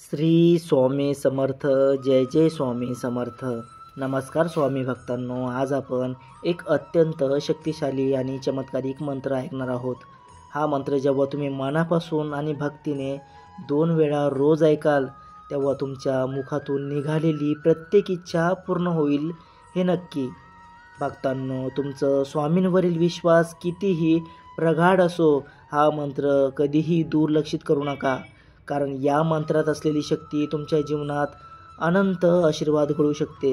श्री स्वामी समर्थ. जय जय स्वामी समर्थ. नमस्कार स्वामी भक्तांनो. आज आपण एक अत्यंत शक्तिशाली आणि चमत्कारिक मंत्र ऐकणार आहोत. हा मंत्र जेव्हा तुम्ही मनापासून आणि भक्तीने 2 वेळा रोज ऐकाल तेव्हा तुमच्या मुखातून निघालेली प्रत्येक इच्छा पूर्ण होईल हे नक्की. भक्तांनो, तुमचं स्वामींवरील विश्वास कितीही प्रगाढ असो, हा मंत्र कधीही दुर्लक्षित करू नका. कारण या मंत्रात असलेली शक्ती तुमच्या जीवनात अनंत आशीर्वाद घडवू शकते.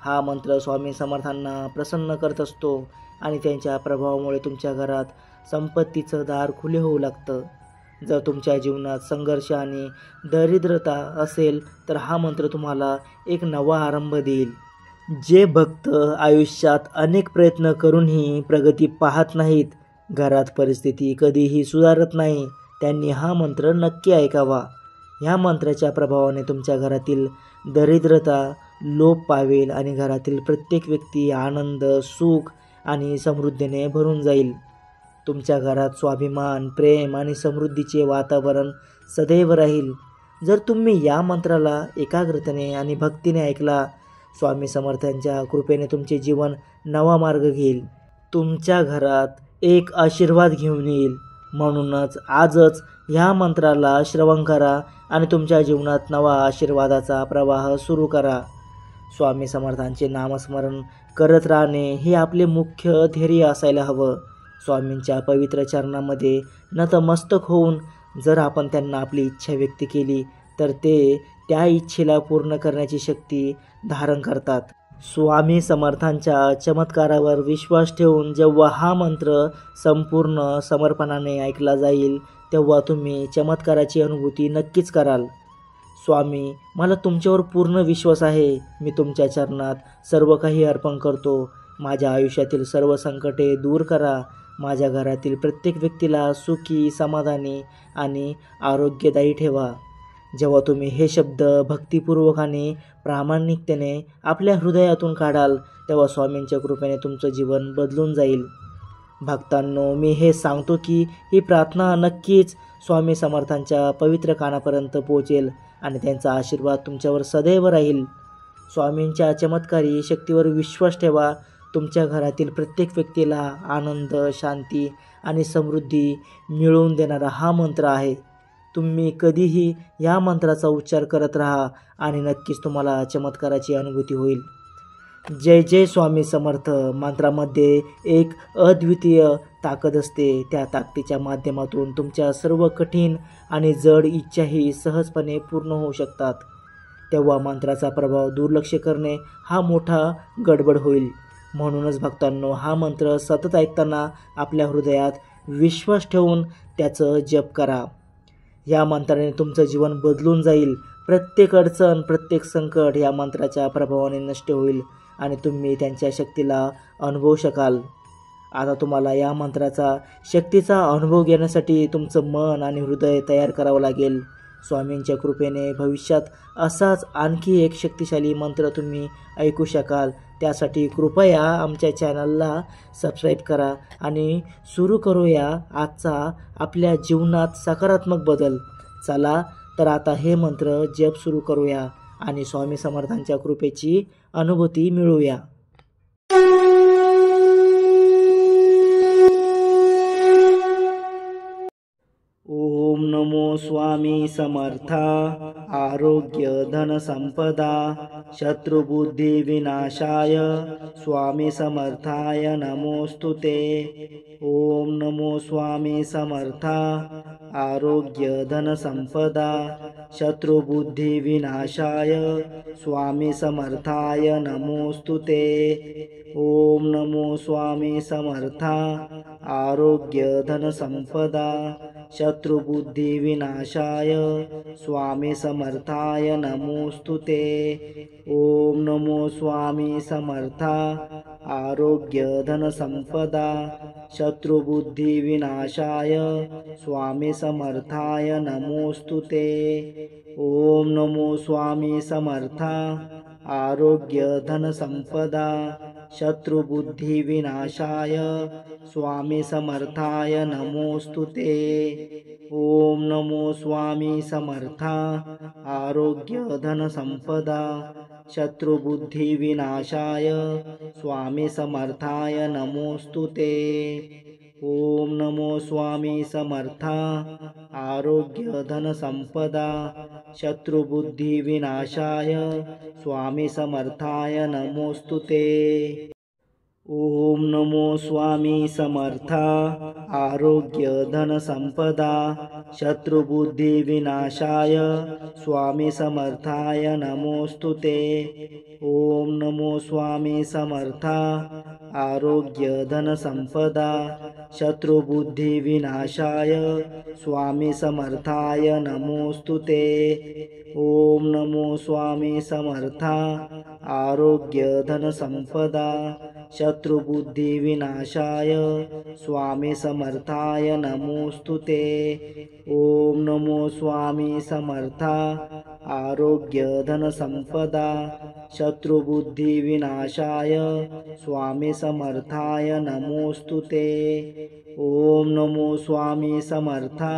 हा मंत्र स्वामी समर्थांना प्रसन्न करत असतो आणि त्यांच्या प्रभावामुळे तुमच्या घरात संपत्तीचं दार खुले होऊ लागतं. जर तुमच्या जीवनात संघर्ष आणि दरिद्रता असेल तर हा मंत्र तुम्हाला एक नवा आरंभ देईल. जे भक्त आयुष्यात अनेक प्रयत्न करूनही प्रगती पाहत नाहीत, घरात परिस्थिती कधीही सुधारत नाही, त्यांनी हा मंत्र नक्की ऐकावा. ह्या मंत्राच्या प्रभावाने तुमच्या घरातील दरिद्रता लोप पावेल आणि घरातील प्रत्येक व्यक्ती आनंद, सुख आणि समृद्धीने भरून जाईल. तुमच्या घरात स्वाभिमान, प्रेम आणि समृद्धीचे वातावरण सदैव राहील. जर तुम्ही या मंत्राला एकाग्रतेने आणि भक्तीने ऐकला, स्वामी समर्थांच्या कृपेने तुमचे जीवन नवा मार्ग घेईल. तुमच्या घरात एक आशीर्वाद घेऊन येईल. म्हणूनच आजच ह्या मंत्राला श्रवण करा आणि तुमच्या जीवनात नवा आशीर्वादाचा प्रवाह सुरू करा. स्वामी समर्थांचे नामस्मरण करत राहणे हे आपले मुख्य ध्येय असायला हवं. स्वामींच्या पवित्र चरणामध्ये नतमस्तक होऊन जर आपण त्यांना आपली इच्छा व्यक्त केली तर ते त्या इच्छेला पूर्ण करण्याची शक्ती धारण करतात. स्वामी समर्थांच्या चमत्कारावर विश्वास ठेवून जेव्हा हा मंत्र संपूर्ण समर्पणाने ऐकला जाईल तेव्हा तुम्ही चमत्काराची अनुभूती नक्कीच कराल. स्वामी, मला तुमच्यावर पूर्ण विश्वास आहे. मी तुमच्या चरणात सर्व काही अर्पण करतो. माझ्या आयुष्यातील सर्व संकटे दूर करा. माझ्या घरातील प्रत्येक व्यक्तीला सुखी, समाधानी आणि आरोग्यदायी ठेवा. जेव्हा तुम्ही हे शब्द भक्तिपूर्वक आणि प्रामाणिकतेने आपल्या हृदयातून काढाल तेव्हा स्वामींच्या कृपेने तुमचं जीवन बदलून जाईल. भक्तांनो, मी हे सांगतो की ही प्रार्थना नक्कीच स्वामी समर्थांच्या पवित्र कानापर्यंत पोहोचेल आणि त्यांचा आशीर्वाद तुमच्यावर सदैव राहील. स्वामींच्या चमत्कारी शक्तीवर विश्वास ठेवा. तुमच्या घरातील प्रत्येक व्यक्तीला आनंद, शांती आणि समृद्धी मिळवून देणारा हा मंत्र आहे. तुम्ही कधीही या मंत्राचा उच्चार करत राहा आणि नक्कीच तुम्हाला चमत्काराची अनुभूती होईल. जय जय स्वामी समर्थ. मंत्रामध्ये एक अद्वितीय ताकद असते. त्या ताकदीच्या माध्यमातून तुमच्या सर्व कठीण आणि जड इच्छाही सहजपणे पूर्ण होऊ शकतात. तेव्हा मंत्राचा प्रभाव दुर्लक्ष करणे हा मोठा गडबड होईल. म्हणूनच भक्तांनो, हा मंत्र सतत ऐकताना आपल्या हृदयात विश्वास ठेवून त्याचं जप करा. या मंत्राने तुमचं जीवन बदलून जाईल. प्रत्येक अडचण, प्रत्येक संकट या मंत्राच्या प्रभावाने नष्ट होईल आणि तुम्ही त्यांच्या शक्तीला अनुभवू शकाल. आता तुम्हाला या मंत्राचा शक्तीचा अनुभव घेण्यासाठी तुमचं मन आणि हृदय तयार करावं लागेल. स्वामींच्या कृपेने भविष्यात असाच आणखी एक शक्तिशाली मंत्र तुम्ही ऐकू शकाल. त्यासाठी कृपया आमच्या चॅनलला सबस्क्राईब करा आणि सुरू करूया आजचा आपल्या जीवनात सकारात्मक बदल. चला तर आता हे मंत्र जप सुरू करूया आणि स्वामी समर्थांच्या कृपेची अनुभूती मिळवूया. ओम नमो स्वामी समर्था. आरोग्य धन संपदा शत्रुबुद्धी विनाशाय स्वामी समर्थाय नमोस्तुते. ओम नमो स्वामी समर्था. आरोग्य धन संपदा शत्रुबुद्धी विनाशाय स्वामी समर्थाय नमोस्तुते. ओम नमो स्वामी समर्था. आरोग्य धन संपदा शत्रुबुद्धी विनाशाय स्वामी समर्थाय नमोस्तुते. ओम नमो स्वामी समर्था. आरोग्य धन संपदा शत्रुबुद्धी विनाशाय स्वामी समर्थाय नमोस्तुते. ओम नमो स्वामी समर्था. आरोग्य धन संपदा शत्रुबुद्धिविनाशाय स्वामी समर्थाय नमोस्तुते। ओम नमो स्वामी समर्था आरोग्य धन संपदा शत्रुबुद्धिविनाशाय स्वामी समर्थाय नमोस्तुते। ओम नमो स्वामी समर्था आरोग्य धन संपदा शत्रुबुद्धिविनाशाय स्वामी समर्थाय नमोस्तुते। ओम नमो स्वामी समर्था आरोग्य धन संपदा शत्रुबुद्धिविनाशाय स्वामी समर्थाय नमोस्तुते। ओम नमो स्वामी समर्था आरोग्य धन संपदा शत्रुबुद्धिविनाशाय स्वामी समर्थाय नमोस्तुते। ओम नमो स्वामी समर्था आरोग्य धन संपदा शत्रुबुद्धिविनाशाय स्वामी समर्थाय नमोस्तुते। ओम नमो स्वामी समर्था आरोग्य धन संपदा शत्रुबुद्धिविनाशाय स्वामी समर्थाय नमोस्तुते। ओम नमो स्वामी समर्था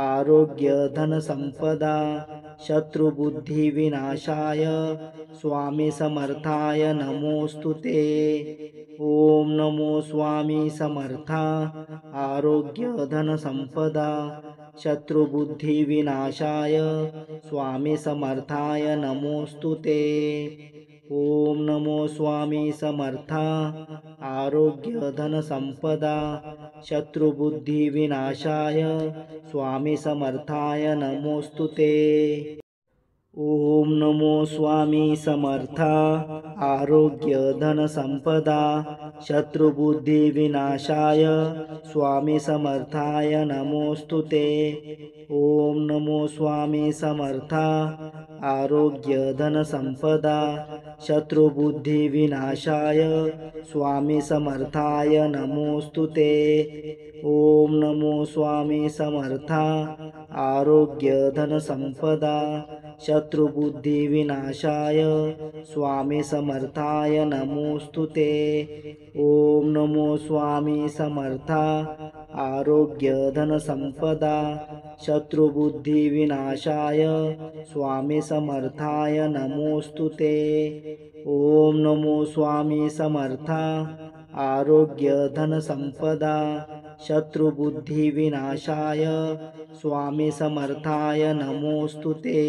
आरोग्य धन संपदा शत्रुबुद्धिविनाशाय स्वामी समर्थाय नमोस्तुते। ओम नमो स्वामी समर्था आरोग्य धन संपदा शत्रुबुद्धिविनाशाय स्वामी समर्थाय नमोस्तुते। ओम नमो स्वामी समर्था आरोग्य धन संपदा शत्रुबुद्धिविनाशाय स्वामी समर्थाय नमोस्तुते। ओम नमो स्वामी समर्था आरोग्य धन संपदा शत्रुबुद्धिविनाशाय स्वामी समर्थाय नमोस्तुते। ओम नमो स्वामी समर्था आरोग्य धन संपदा शत्रुबुद्धिविनाशाय स्वामी समर्थाय नमोस्तुते। ओम नमो स्वामी समर्था आरोग्य धन संपदा शत्रुबुद्धिविनाशाय स्वामी समर्थाय नमोस्तुते। ओम नमो स्वामी समर्था आरोग्य धन संपदा शत्रुबुद्धिविनाशाय स्वामी समर्थाय नमोस्तुते। ओम नमो स्वामी समर्था आरोग्य धन संपदा शत्रुबुद्धिविनाशाय स्वामी समर्थाय नमोस्तुते।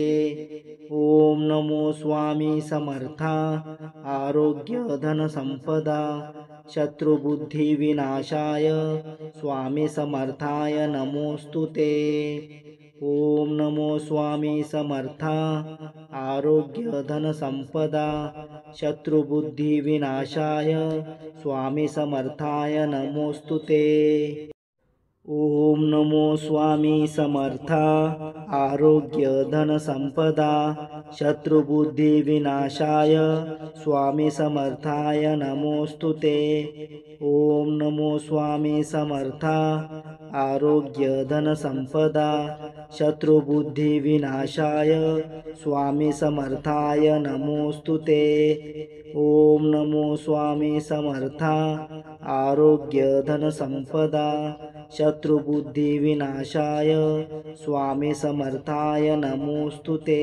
ओम नमो स्वामी समर्था आरोग्य धन संपदा शत्रुबुद्धिविनाशाय स्वामी समर्थाय नमोस्तुते। ओम नमो स्वामी समर्था आरोग्य धन संपदा शत्रुबुद्धिविनाशाय स्वामी समर्थाय नमोस्तुते। ओम नमो स्वामी समर्था आरोग्य धन संपदा शत्रुबुद्धिविनाशाय स्वामी समर्थाय नमोस्तुते। ओम नमो स्वामी समर्था आरोग्य धन संपदा शत्रुबुद्धिविनाशाय स्वामी समर्थाय नमोस्तुते। ओम नमो स्वामी समर्था आरोग्य धन संपदा शत्रुबुद्धिविनाशाय स्वामी समर्थाय नमोस्तुते।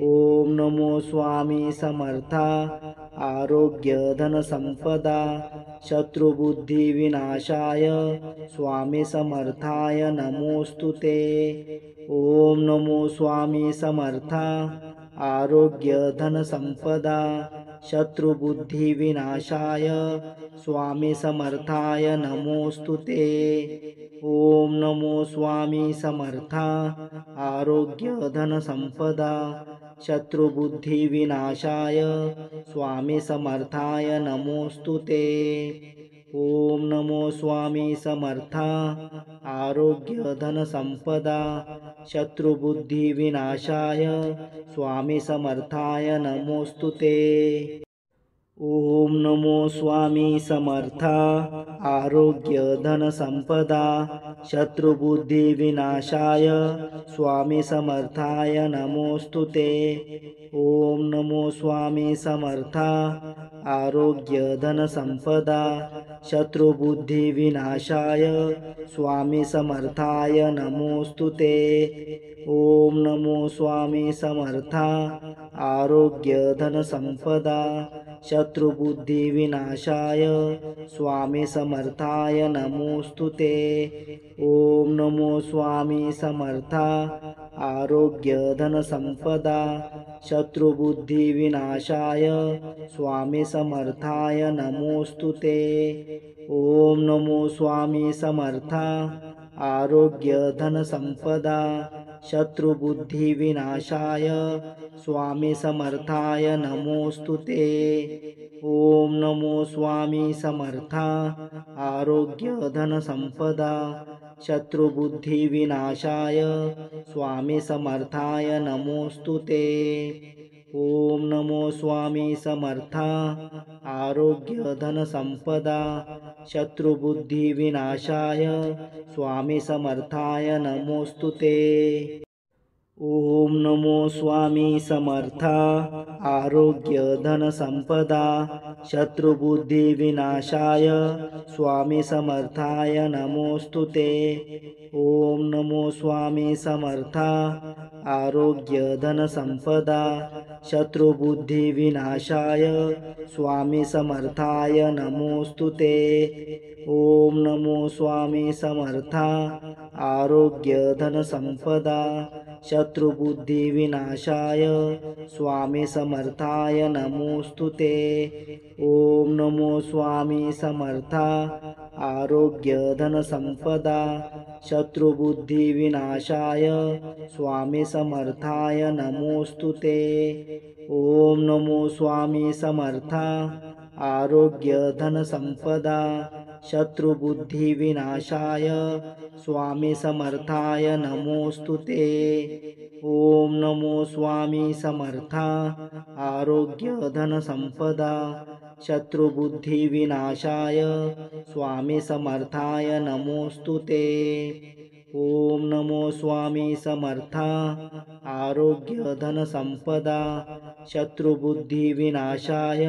ओम नमो स्वामी समर्था आरोग्य धन संपदा शत्रुबुद्धिविनाशाय स्वामी समर्थाय नमोस्तुते। ओम नमो स्वामी समर्था आरोग्य धन संपदा शत्रुबुद्धिविनाशाय स्वामी समर्थाय नमोस्तुते। ओम नमो स्वामी समर्था आरोग्य धन संपदा शत्रुबुद्धिविनाशाय स्वामी समर्थाय नमोस्तुते। ओम नमो स्वामी समर्था आरोग्य धन संपदा शत्रुबुद्धिविनाशाय स्वामी समर्थाय नमोस्तुते। ओम नमो स्वामी समर्था आरोग्य धन संपदा शत्रुबुद्धी विनाशाय स्वामी समर्थाय नमोस्तुते। ओम नमो स्वामी समर्था आरोग्य धन संपदा शत्रुबुद्धी विनाशाय स्वामी समर्थाय नमोस्तुते। ओम नमो स्वामी समर्था आरोग्य धन संपदा शत्रुबुद्धि विनाशाय स्वामी समर्थाय नमोस्तुते। ओम नमो स्वामी समर्था आरोग्य धन संपदा शत्रुबुद्धि विनाशाय स्वामी समर्थाय नमोस्तुते। ओम नमो स्वामी समर्था आरोग्य धन संपदा शत्रुबुद्धि विनाशाय स्वामी समर्थाय नमोस्तुते। ओम नमो स्वामी समर्था आरोग्य धन संपदा शत्रुबुद्धि विनाशाय स्वामी समर्थाय नमोस्तुते। ओम नमो स्वामी समर्था आरोग्य धन संपदा शत्रुबुद्धि विनाशाय स्वामी समर्थाय नमोस्तुते। ओम नमो स्वामी समर्था आरोग्य धन संपदा शत्रुबुद्धि विनाशाय स्वामी समर्थाय नमोस्तुते। ओम नमो स्वामी समर्था आरोग्य धन संपदा शत्रुबुद्धि विनाशाय स्वामी समर्थाय नमोस्तुते। ओम नमो स्वामी समर्था आरोग्य धन संपदा शत्रुबुद्धि विनाशाय स्वामी समर्थाय नमोस्तुते। ओम नमो स्वामी समर्था आरोग्य धन संपदा शत्रुबुद्धि विनाशाय स्वामी समर्थाय नमोस्तुते। ओम नमो स्वामी समर्था आरोग्य धन संपदा शत्रुबुद्धि विनाशाय स्वामी समर्थाय नमोस्तुते। ओम नमो स्वामी समर्था आरोग्य धन संपदा शत्रुबुद्धि विनाशाय स्वामी समर्थाय नमोस्तुते। ओम नमो स्वामी समर्था आरोग्य धन संपदा शत्रुबुद्धि विनाशाय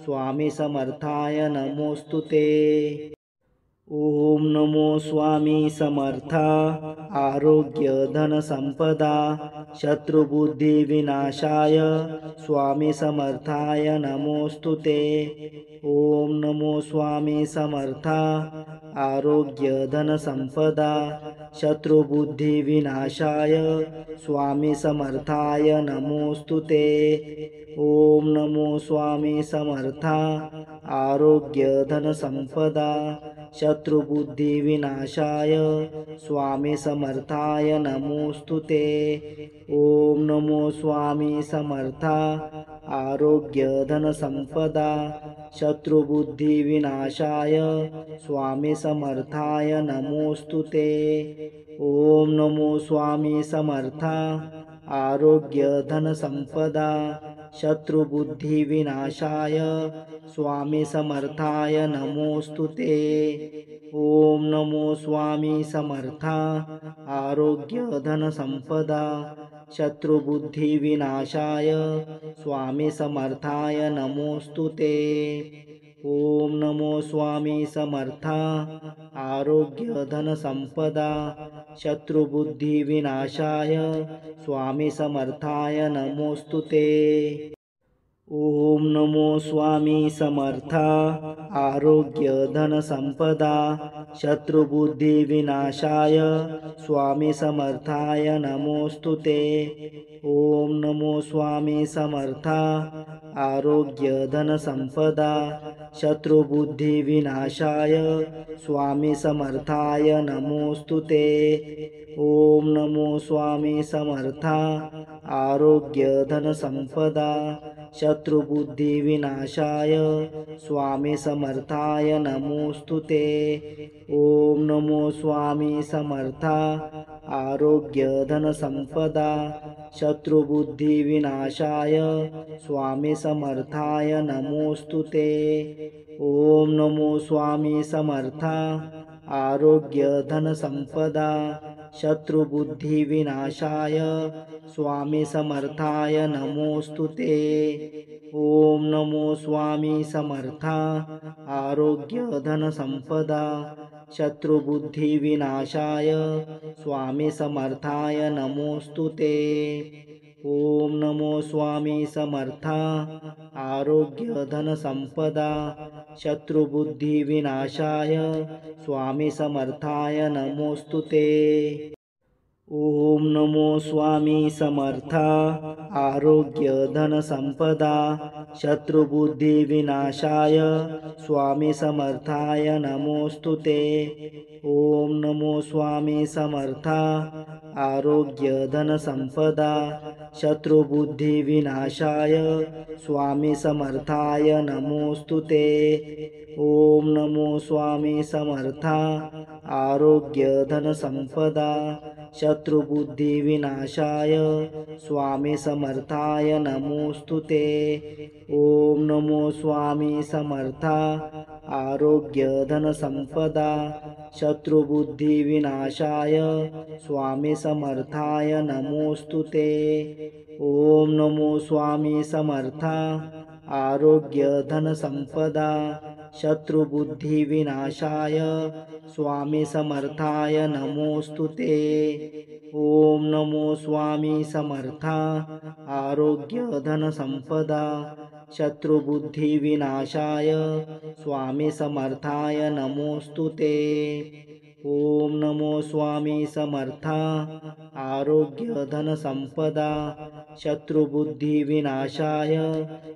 स्वामी समर्थाय नमोस्तुते। ओम नमो स्वामी समर्था आरोग्य धन संपदा शत्रुबुद्धि विनाशाय स्वामी समर्थाय नमोस्तुते। ओम नमो स्वामी समर्था आरोग्य धन संपदा शत्रुबुद्धि विनाशाय स्वामी समर्थाय नमोस्तुते। ओम नमो स्वामी समर्था आरोग्य धन संपदा शत्रुबुद्धि विनाशाय स्वामी समर्थाय नमोस्तुते। ओम नमो स्वामी समर्था आरोग्य धन संपदा शत्रुबुद्धि विनाशाय स्वामी समर्थाय नमोस्तुते। ओम नमो स्वामी समर्था आरोग्य धन संपदा शत्रुबुद्धि विनाशाय स्वामी समर्थाय नमोस्तुते। ओम नमो स्वामी समर्था आरोग्य धन संपदा शत्रुबुद्धि विनाशाय स्वामी समर्थाय नमोस्तुते। ओम नमो स्वामी समर्था आरोग्य धन संपदा शत्रुबुद्धि विनाशाय स्वामी समर्थाय नमोस्तुते। ओम नमो स्वामी समर्था आरोग्य धन संपदा शत्रुबुद्धि विनाशाय स्वामी समर्थाय नमोस्तुते। ओम नमो स्वामी समर्था आरोग्य धन संपदा शत्रुबुद्धि विनाशाय स्वामी समर्थाय नमोस्तुते। ओम नमो स्वामी समर्था आरोग्य धन संपदा शत्रुबुद्धि विनाशाय स्वामी समर्थाय नमोस्तुते। ओम नमो स्वामी समर्था आरोग्य धनसंपदा शत्रुबुद्धिविनाशाय स्वामी समर्थाय नमोस्तु ते। ओम नमो स्वामी समर्था आरोग्य धनसंपदा शत्रुबुद्धिविनाशाय स्वामी समर्थाय नमोस्तु ते। ओम नमो स्वामी समर्था आरोग्य धनसंपदा शत्रुबुद्धिविनाशाय स्वामी समर्थाय नमोस्तु ते। ओम नमो स्वामी समर्था आरोग्य धनसंपदा शत्रुबुद्धिविनाशाय स्वामी समर्थाय नमोस्तु ते। ओम नमो स्वामी समर्था आरोग्य धनसंपदा शत्रुबुद्धिविनाशाय स्वामी समर्थाय नमोस्तु ते। ओम नमो स्वामी समर्था आरोग्य धनसंपदा शत्रुबुद्धिविनाशाय स्वामी समर्थाय नमोस्तु ते। ओम नमो स्वामी समर्था आरोग्य धनसंपदा शत्रुबुद्धिविनाशाय स्वामी समर्थाय नमोस्तु ते। ओम नमो स्वामी समर्था आरोग्य धनसंपदा शत्रुबुद्धिविनाशाय स्वामी समर्थाय नमोस्तु ते। ओम नमो स्वामी समर्था आरोग्य धनसंपदा शत्रुबुद्धिविनाशाय स्वामी समर्थाय नमोस्तु ते। ओम नमो स्वामी समर्था आरोग्य धनसंपदा शत्रुबुद्धिविनाशाय स्वामी समर्थाय नमोस्तु ते। ओम नमो स्वामी समर्था आरोग्य धनसंपदा शत्रुबुद्धिविनाशाय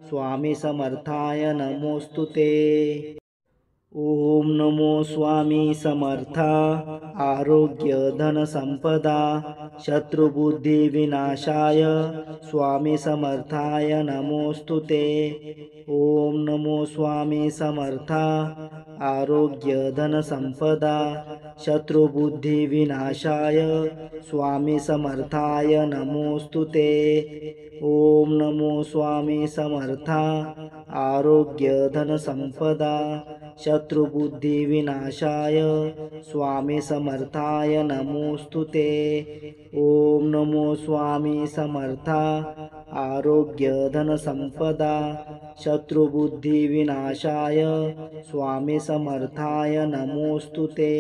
स्वामी समर्थाय नमोस्तु ते। ओम नमो स्वामी समर्था आरोग्य धनसंपदा शत्रुबुद्धिविनाशाय स्वामी समर्थाय नमोस्तु ते। ओम नमो स्वामी समर्था आरोग्य धनसंपदा शत्रुबुद्धिविनाशाय स्वामी समर्थाय नमोस्तु ते। ओम नमो स्वामी समर्था आरोग्य धनसंपदा शत्रुबुद्धिविनाशाय स्वामी समर्थाय नमोस्तु ते। ओम नमो स्वामी समर्था आरोग्य धनसंपदा शत्रुबुद्धिविनाशाय स्वामी समर्थाय नमोस्तु ते।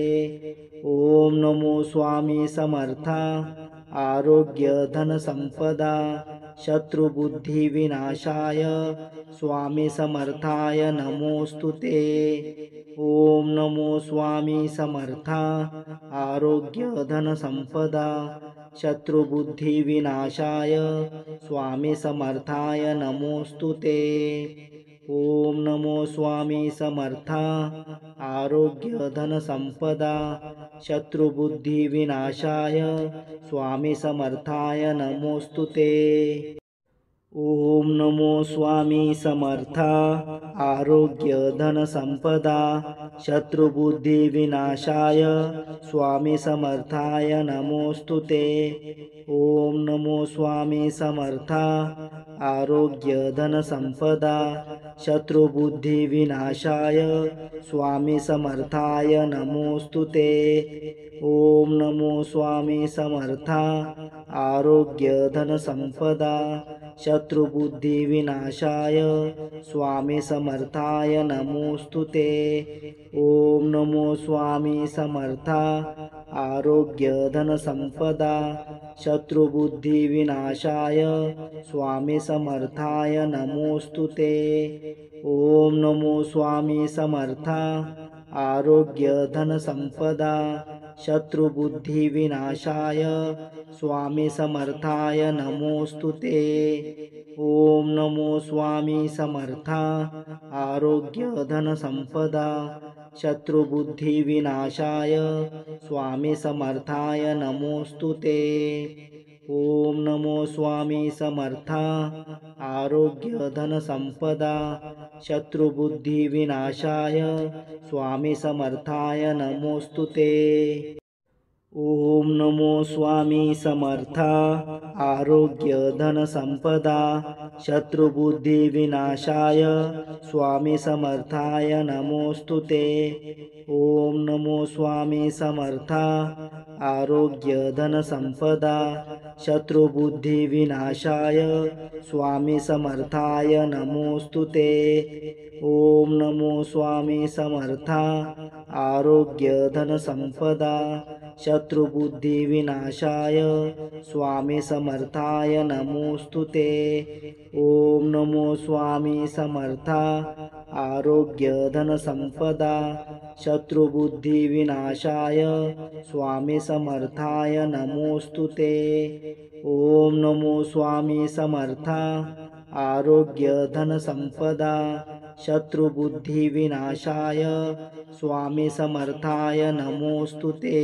ओम नमो स्वामी समर्था आरोग्य धनसंपदा शत्रुबुद्धिविनाशाय स्वामी समर्थाय नमोस्तु ते। ओम नमो स्वामी समर्था आरोग्य धनसंपदा शत्रुबुद्धिविनाशाय स्वामी समर्थाय नमोस्तु ते। ओम नमो स्वामी समर्था आरोग्य धनसंपदा शत्रुबुद्धिविनाशाय स्वामी समर्थाय नमोस्तु ते। ओम नमो स्वामी समर्था आरोग्य धनसंपदा शत्रुबुद्धिविनाशाय स्वामी समर्थाय नमोस्तु ते। ओम नमो स्वामी समर्था आरोग्य धनसंपदा शत्रुबुद्धिविनाशाय स्वामी समर्थाय नमोस्तु ते। ओम नमो स्वामी समर्था आरोग्य धनसंपदा शत्रुबुद्धिविनाशाय स्वामी समर्थाय नमोस्तु ते। ओम नमो स्वामी समर्था आरोग्य धनसंपदा शत्रुबुद्धिविनाशाय स्वामी समर्थाय नमोस्तु ते। ओम नमो स्वामी समर्था आरोग्य धनसंपदा शत्रुबुद्धिविनाशाय स्वामी समर्थाय नमोस्तु ते। ओम नमो स्वामी समर्था आरोग्य धनसंपदा शत्रुबुद्धिविनाशाय स्वामी समर्थाय नमोस्तु ते। ओम नमो स्वामी समर्था आरोग्य धनसंपदा शत्रुबुद्धिविनाशाय स्वामी समर्थाय नमोस्तु ते। ओम नमो स्वामी समर्था आरोग्य धन संपदा शत्रुबुद्धी विनाशाय स्वामी समर्थाय नमोस्तुते। ओम नमो स्वामी समर्था आरोग्य धन संपदा शत्रुबुद्धी विनाशाय स्वामी समर्थाय नमोस्तुते। ओम नमो स्वामी समर्था आरोग्य धन संपदा शत्रुबुद्धी विनाशाय स्वामी समर्थाय नमोस्तुते। ओम नमो स्वामी समर्था आरोग्य धन संपदा शत्रुबुद्धी विनाशाय स्वामी समर्थाय नमोस्तुते। ओम नमो स्वामी समर्था आरोग्य धन संपदा शत्रुबुद्धी विनाशाय स्वामी समर्थाय नमोस्तुते।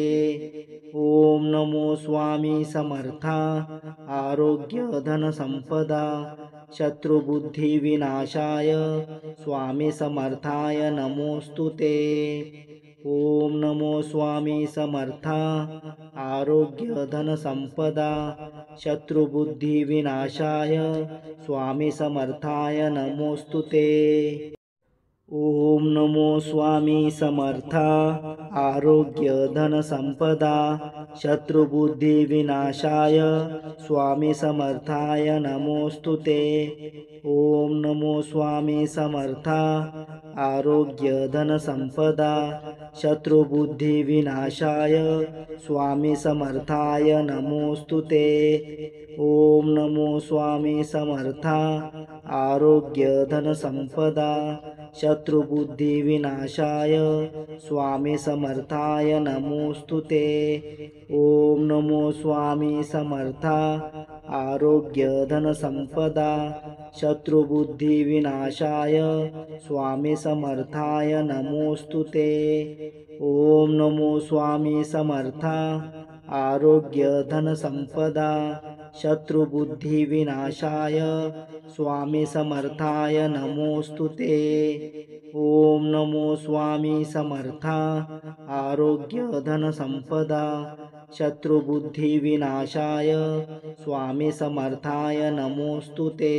ओम नमो स्वामी समर्था आरोग्य धन संपदा शत्रुबुद्धी विनाशाय स्वामी समर्थाय नमोस्तुते। ओम नमो स्वामी समर्था आरोग्य धन संपदा शत्रुबुद्धी विनाशाय स्वामी समर्थाय नमोस्तुते। ओम नमो स्वामी समर्था आरोग्य धन संपदा शत्रुबुद्धी विनाशाय स्वामी समर्थाय नमोस्तुते। ओम नमो स्वामी समर्था आरोग्य धन संपदा शत्रुबुद्धी विनाशाय स्वामी समर्थाय नमोस्तुते। ओम नमो स्वामी समर्था आरोग्य धन संपदा शत्रुबुद्धी विनाशाय स्वामी समर्थाय नमोस्तुते। ओम नमो स्वामी समर्था आरोग्य धन संपदा शत्रुबुद्धी विनाशाय स्वामी समर्थाय नमोस्तुते। ओम नमो स्वामी समर्था आरोग्य धन संपदा शत्रुबुद्धी विनाशाय स्वामी समर्थाय नमोस्तुते। ओम नमो स्वामी समर्था आरोग्य धन संपदा शत्रुबुद्धी विनाशाय स्वामी समर्थाय नमोस्तुते।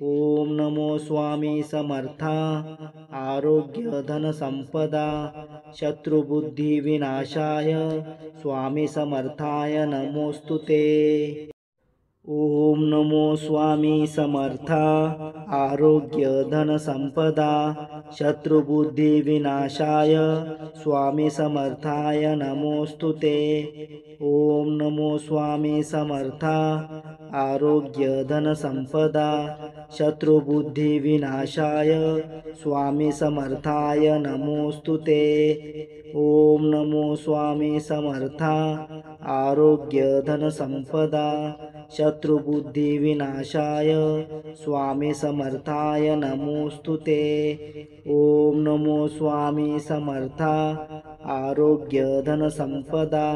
ओम नमो स्वामी समर्था आरोग्य धन संपदा शत्रुबुद्धी विनाशाय स्वामी समर्थाय नमोस्तुते। ओम नमो स्वामी समर्था आरोग्य धन संपदा शत्रुबुद्धी विनाशाय स्वामी समर्थाय नमोस्तुते। ओम नमो स्वामी समर्था आरोग्य धन संपदा शत्रुबुद्धी विनाशाय स्वामी समर्थाय नमोस्तुते। ओम नमो स्वामी समर्था आरोग्य धन संपदा शत्रुबुद्धी विनाशाय स्वामी समर्थाय नमोस्तुते। ओम नमो स्वामी समर्था आरोग्य धन संपदा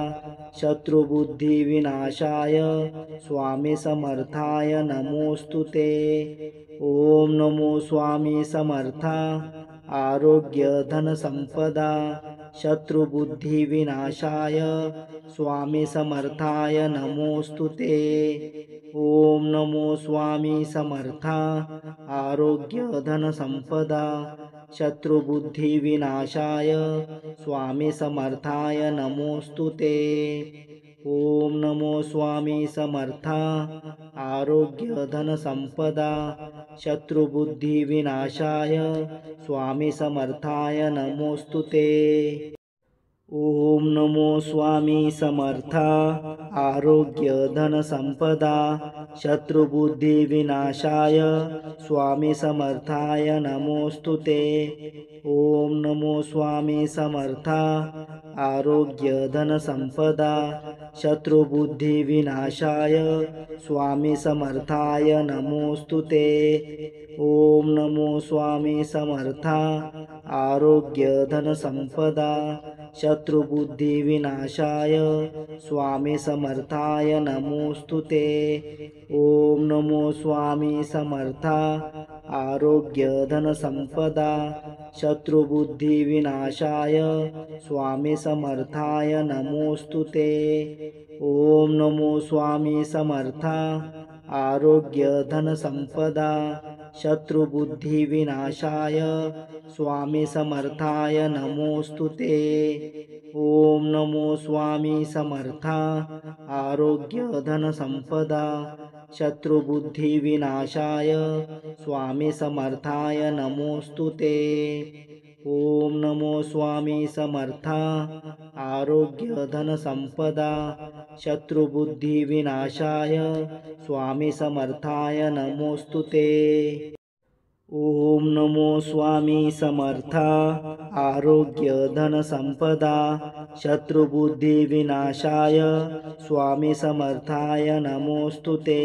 शत्रुबुद्धी विनाशाय स्वामी समर्थाय नमोस्तुते। ओम नमो स्वामी समर्था आरोग्य धन संपदा शत्रुबुद्धी विनाशाय स्वामी समर्थाय नमोस्तुते। ओम नमो स्वामी समर्था आरोग्य धन संपदा शत्रुबुद्धी विनाशाय स्वामी समर्थाय नमोस्तुते। ओम नमो स्वामी समर्था आरोग्य धन संपदा शत्रुबुद्धी विनाशाय स्वामी समर्थाय नमोस्तुते। ओम नमो स्वामी समर्था आरोग्य धन संपदा शत्रुबुद्धी विनाशाय स्वामी समर्थाय नमोस्तुते। ओम नमो स्वामी समर्था आरोग्य धन संपदा शत्रुबुद्धी विनाशाय स्वामी समर्थाय नमोस्तुते। ओम नमो स्वामी समर्था आरोग्य धन संपदा शत्रुबुद्धी विनाशाय स्वामी समर्थाय नमोस्तुते। ओम नमो स्वामी समर्था आरोग्य धनसंपदा शत्रुबुद्धिविनाशाय स्वामी समर्थाय नमोस्तु ते। ओम नमो स्वामी समर्था आरोग्य धनसंपदा शत्रुबुद्धिविनाशाय स्वामी समर्थाय नमोस्तु ते। ओम नमो स्वामी समर्था आरोग्य धनसंपदा शत्रुबुद्धिविनाशाय स्वामी समर्थाय नमोस्तु ते। ओम नमो स्वामी समर्था आरोग्य धनसंपदा शत्रुबुद्धिविनाशाय स्वामी समर्थाय नमोस्तु ते। ओम नमो स्वामी समर्था आरोग्य धनसंपदा शत्रुबुद्धिविनाशाय स्वामी समर्थाय नमोस्तु ते।